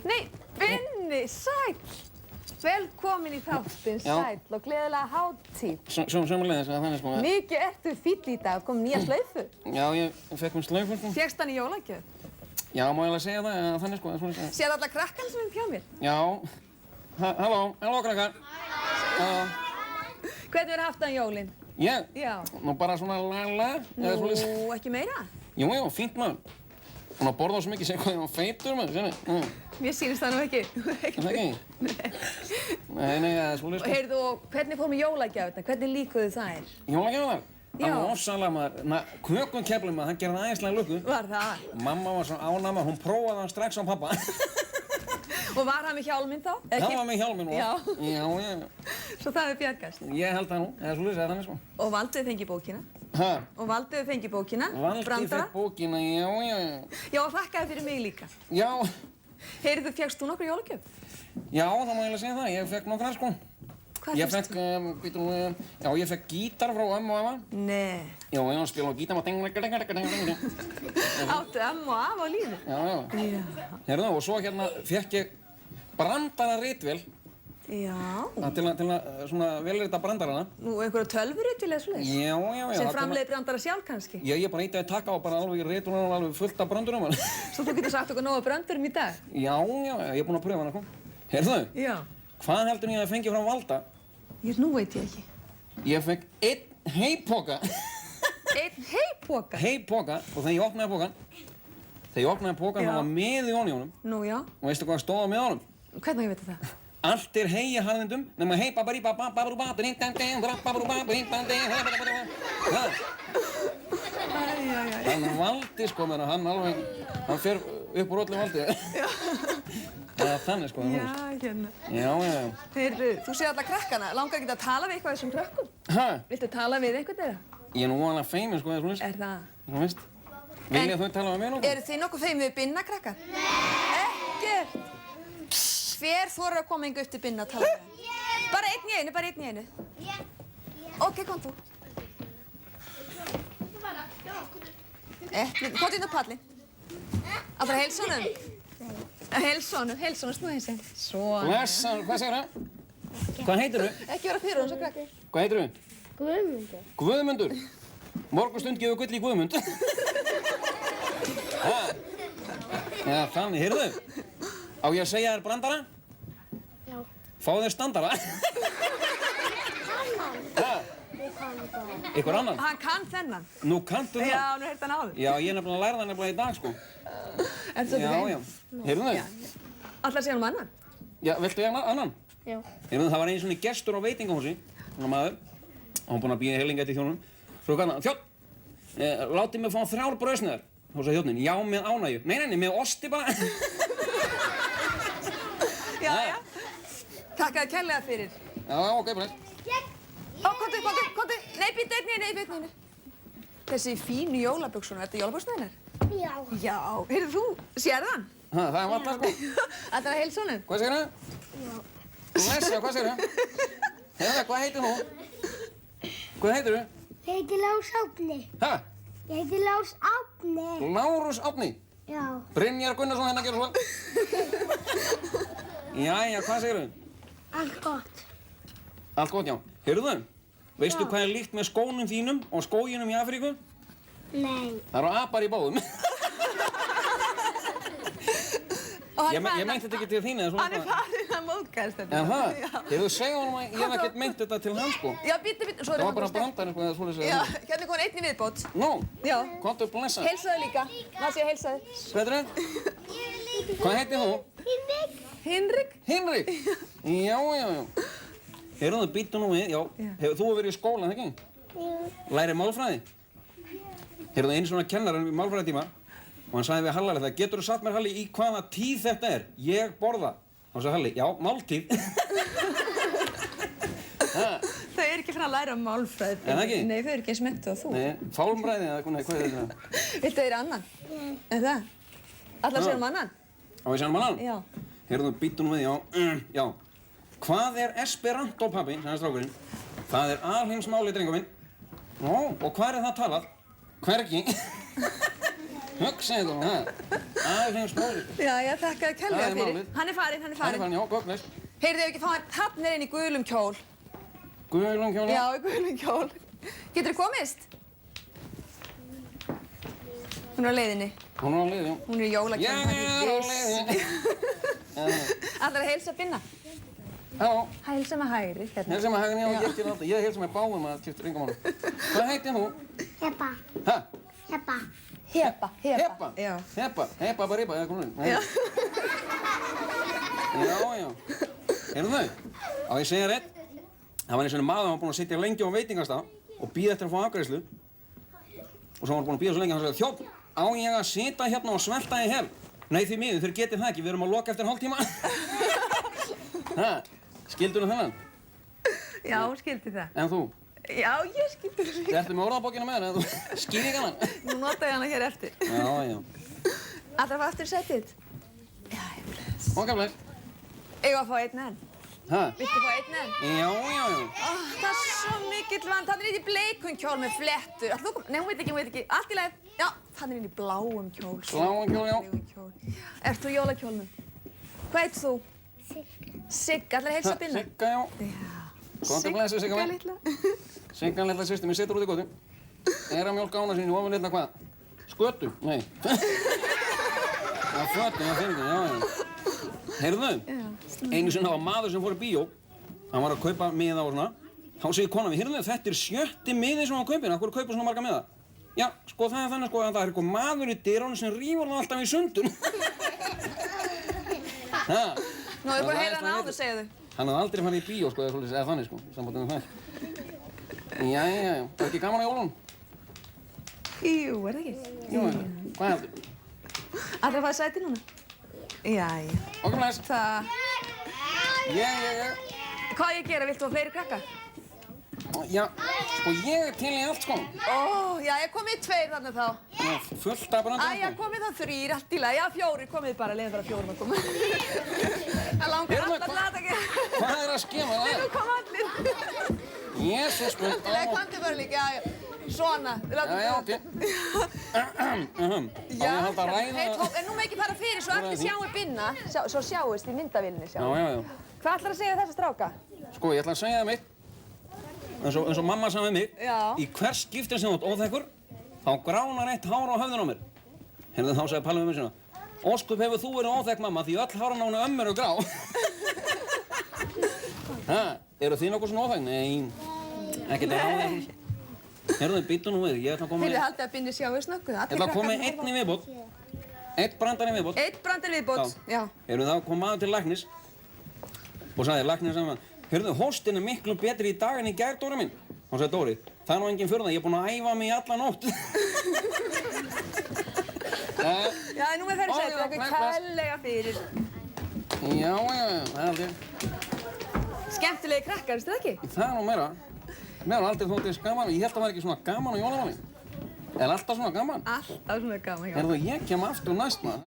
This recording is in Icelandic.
Nei, Binni, sæll! Velkomin í þáttinn, sæll og gleðilega hátíð. Sömuleiðis, þannig sko. Mikið ertu fíll í dag, kom nýja slaufu. Já, ég fekk mér slaufu sko. Fékkst hann í jólagjöf? Já, má ég alveg segja það, þannig sko. Sér alla krakkan sem er hjá mér? Já. Halló krakkar. Hvernig verður haft hann jólinn? Ég? Já. Nú bara svona la. Nú, ekki meira? Jú, fínt maður. Hún har borðað svo mikið, segja hvað ég var feitur maður, sérni. Mér sýnist það nú ekki. Er það ekki? Nei, það er svolítið sko. Og heyrðu, hvernig fór með jólagjafirnar? Hvernig líkuðu þær? Jólagjafirnar? Já. Það var ofsalega maður. Kökukeflið maður, hann gerði æðislega lukku. Var það? Mamma var svo ánægð, hún prófaði hann strax á pappa. Og var hann með hjálminn þá? Hann var með hjálminn, Já. Já. Svo það er bjargast? Ég held það nú, það er svolítið þannig sko. Og Valdi fengið bókina? Hæ? Og Valdi fengið bókina? Valdi fekk bókina, já. Já, og þakkaði fyrir mig líka. Já. Heyrðu, fékkst þú nokkur jólagjöf? Já, það má ég segja það. Ég fekk nokkrar sko. Hvað fékkst þú? Ég fekk gítar frá ömmu og afa. Nei. Já, ég var að spila á gítar og Áttu ömmu og afa á lífi? Já. Heyrðu, og svo hérna fekk ég brandara ritvél. Já. Til að svona velrita brandarana. Nú, einhverja tölvuritvél eða svoleiðis? Já. Sem framleiðir brandara sjálf kannski? Já, ég bara ítti að taka á bara alveg ritunum alveg fullt af brandurum. Svo þú getur sagt okkur nóg af brandurum í dag? Já, ég er búinn að pröfa hana, sko. Heyrðu? Já. Hvað heldur ég að fengi frá Valda? Nú veit ég ekki. Ég fekk einn heipoka. Einn heipoka? Heipoka, og þegar ég opnaði pókan, það var með í honum. Nú, já. Og veistu hvað stóð á með honum? Hvernig ég veit það? Allt er hei í harðindum, nema hei Hann Valdi sko mér að hann fer upp úr öllu Valdi. Það er þannig sko. Já, hérna. Já. Heyrðu, þú séð alla krakkana. Langar ekki að tala við eitthvað þessum krökkum? Hæ? Viltu tala við einhvern þeirra? Ég er nú alveg feimin sko, þú veist. Er það? Þú veist. Vilja þau tala við mér nokkuð? Eru þið nokkuð feimin við Binna, krakkar? Nei! Ekkert! Hver þorir að koma hingað upp til Binna að tala við hann? Bara einn í einu. Ok, kom þú. Hvað er þetta pallin? Að fara að heilsa honum? Heilsa honum, snúið þessi. Svona. Blessaður, hvað segir það? Hvað heitir þú? Ekki vera fyrir hún svo krakki. Hvað heitir þú? Guðmundur. Guðmundur? Morgunstund gefur gull í Guðmund. Já, þannig, heyrðu. Á ég að segja þér brandara? Já. Fá þér standara? Ég kann það. Ykkur annan? Hann kann þennan. Nú kanntu það? Já, nú heyrði hann áður. Já, ég er nefnilega að læra það nefnilega í dag, sko. Ertu svolítið feiminn? Já. Heyrðu þau? Ætlar að segja hann annan? Já, viltu ég annan? Já. Heyrðu, það var einu svona gestur á veitingahúsi, svona maður, og hann búinn að bíða heilinga eftir þjónum. Svo kannan, þjónn, látið mig fá 3 brauðsneiðar. Þá sagði þjónninn, já, með ánægju. Nei, með osti bara. Já. Takk að kærlega fyrir. Já, ok, bara. Komdu. Nei, býttu einn. Þessi fínu jólabuxur, er þetta jólabuxurnar hennar? Já. Já. Heyrðu þú, sérðu hann? Það er Valda, sko. Ætlar að heilsa honum? Hvað segir það? Já. Blessa, hvað segir það? Heyrðu, hvað heitir þú? Hvað heitir þú? Ég heiti Lárus Árni. Hæ? Ég heiti Lárus Árni. Lárus Árni? Já. Brynjar Gunnarsson hérna að gera svo. Jæja, hvað segir þú? Allt gott. Allt gott, já. Heyrðu, veistu hvað er líkt með skónum þínum og skóginum í Afríku? Nei. Það eru apar í báðum. Ég meinti þetta ekki til þín eða svona. Hann er farinn að móðgast þetta. En það? Heyrðu, segja honum að ég hef ekkert meint þetta til hann, sko. Já, býttu. Það var bara brandar eitthvað eða svoleiðis. Já, hérna kom einn í viðbót. Nú, Já. komdu blessa. Heilsaðu líka. Maður sé að heilsaðu. Hvað heitir þið? Hvað heitir þú? Hinrik. Hinrik? Já. Heyrðu, býttu nú við, já. Þú hefur verið í skóla, ekki? Já. Læri málfræði? Heyrðu, einu svona kennarinn í málfræðitíma og hann sagði við Halli það, geturðu sagt mér Halli í hvaða tíð þetta er? Ég borða. Hann sagði Halli, já, máltíð. Þau eru ekki frá að læra málfræði. En ekki? Nei, þau eru ekki eins menntuð og þú. Nei, fálmræði eða hvað er þetta? Viltu þeir annan? En það? Ætlar að segja annan? Á ég segja annan? Já. Heyrðu, býttu nú við, já. Hvað er Esperanto, pabbi, sagði strákurinn? Það er alheimsmáli, drengur minn. Ó, og hvar er það talað? Hvergi. segir þú, ha? Aðeins spróðir. Já, þakka þér kærlega Það er fyrir. málið. Hann er farinn, hann er Það er farinn. farin, já, gögnist. Heyrðu þau ekki fá hann inn í gulum kjól? Gulum kjóla. Já, í gulum kjól. Geturðu komist? Hún er á leiðinni. Hún er á leiðinni. Hún er í jólakjól. Ég er á leiðinni. Ætlarðu að heilsa Binna? Halló. Heilsa með hægri, hérna. Heilsa með hægni, já, ég geri alltaf. Ég heilsa með báðum að skiptir enga máli. Hvað heitir þú? Heppa. Ha? Heppa. Heppa. Heppa? Já. Heppa bara eða komin. Já. Já. Heyrðu þau? Á ég segja rétt. Það var eins og maður, hann var búinn að sitja lengi á veitingastað og bíða eftir að fá afgreiðslu. Og svo var hann búinn að bíða svo lengi, hann sagði, Þjónn, á ég að sitja hérna og svelta í hel? Nei, því miður, þeir getið það ekki, við erum að loka eftir hálftíma. Ha, skildur þú þennan? Já, skildi það. En þú? Já, ég skildi það. Ertu með orðabókina með þér, eða þú skýrir ekki hana? Nú nota ég hana hér eftir. Já. Ætlarðu að fá aftur í sætið? Já, ég bless. Ok, bless. Eigum að fá einn enn? Ha? Viltu fá einn enn? Já. Það er svo mikill vand. Hann er í bleikum kjól með flettur. Ætlarðu að koma? Nei, hún veit ekki. Allt í lagi. Já, hann er í bláum kjól. Bláum kjól, já. Bláum kjól. Ert þú í jólakjólnum? Hvað heitir þú? Sigga. Ætlarðu að heilsa Binna? Sigga, já. Já. Góðan blessu, Sigga mín. litla. Sigga litla systir mín situr út í götu. Er að mjólka ána sinni ofan litla hvað? Skötu? Nei. Já, fötu, já, fyrir ekki, já. Heyrðu þau? Einu sinni var maður sem fór í bíó. Hann var að kaupa miða og svona. Þá segir konan við, heyrðu þau, þetta er 7. miði sem hann kaupir. Af hverju kaupir svona marga miða? Já, sko það er þannig sko að það er eitthvað maður í dyrunum sem rífur það alltaf í sundun. Ha? Nú, ég er bara að heyra hann áður, segja þau. Hann hafði aldrei farið í bíó sko, eða þannig sko, sambandið með það. Jæja, það er ekki gaman á jólunum? Jú, er það ekki? Jú, hvað heldur? Ætlarðu að fá sæti núna? Jæja. Ok, bless. Það... Ég. Hvað á ég að gera? Viltu fá fleiri krakka? Já, sko ég er til í allt sko. Já, ég komið 2 þarna þá. Já, fullt af brandum. Æja, komið þá 3, allt í lagi. Já, 4, komið bara, leiðum bara 4 að koma. Það langar alltaf að lata ekki. Hvað er að skema það? Nú kom allir. Jésús minn. Allt í lagi, komdu bara líka, já. Svona, við látum Já, ok. Á ég að halda að ræða... En nú með ekki fara fyrir, svo allir sjáu Binna. Svo sjáist í myndavélinni, sjáu. Já. Hvað ætlar að segja þessa stráka? Sko, ég ætla að segja það mitt. eins og mamma sagði við mig. Já. Í hvers skipti sem þú ert óþekkur, þá gránar eitt hár á höfðinu á mér. Heyrðu, þá sagði Palli við mig svona, óskup hefur þú verið óþekk mamma því öll háran á henni ömmu eru grá. Ha, eru þið nokkuð svona óþekk? Nei, ekkert að ráða því. Heyrðu, býttu nú við, ég ætla að koma með... Þið haldið að Binni sjáu snöggu það. Ég ætla að koma með einn í viðbót. Einn brandar í viðbót. Einn brandar í viðbót, já. Heyrðu, þá kom maður til læknis og sagði læknir saman, heyrðu, hóstinn er miklu betri í dag en í gær, Dóri minn. Þá sagði Dóri, það er nú engin furða, ég er búinn að æfa mig í alla nótt. Já, nú er ferð sætt, það er kærlega fyrir. Já, það er aldrei. Skemmtilegi krakkar, veistu það ekki? Það er nú meira. Mér var aldrei þóttið gaman, ég held að það var ekki svona gaman á jólamáli. Er alltaf svona gaman? Alltaf svona gaman, já. Heyrðu, ég kem aftur næst maður.